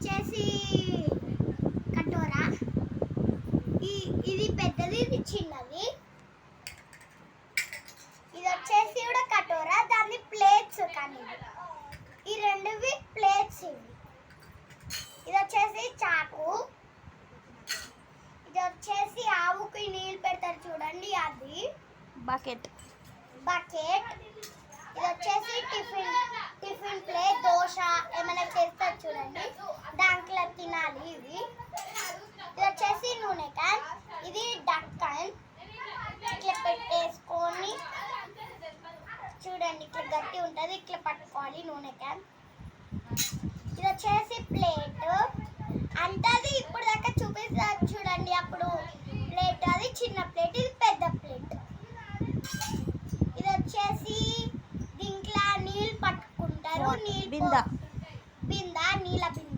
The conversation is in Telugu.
వచ్చేసి కటోరా. ఇది పెద్దది, ఇది చిన్నది. ఇది వచ్చేసి కూడా కటోరా, దాని ప్లేట్స్. కానీ ఈ రెండువి ప్లేట్స్. ఇది వచ్చేసి చాకు. ఇది వచ్చేసి ఆవుకి నీళ్ళు పెడతారు చూడండి, అది బకెట్. ఇది వచ్చేసి టిఫిన్ ప్లేట్. దోశ ఏమైనా చేస్తారు చూడండి, దాంట్లో తినాలి. ఇది వచ్చేసి నూనె క్యాన్. ఇది డక్కన్. ఇట్లా పెట్టేసుకొని చూడండి, ఇట్లా గట్టి ఉంటుంది, ఇట్లా పట్టుకోవాలి నూనె క్యాన్. ఇది వచ్చేసి ప్లేట్. అంతది ఇప్పుడు దాకా చూపిస్తారు చూడండి, అప్పుడు ప్లేట్. అది చిన్న ప్లేట్, ఇది పెద్ద ప్లేట్. ఇది వచ్చేసి దీంట్లో నీళ్ళు పట్టుకుంటారు. బిందా. నీళ్ళ బిందా.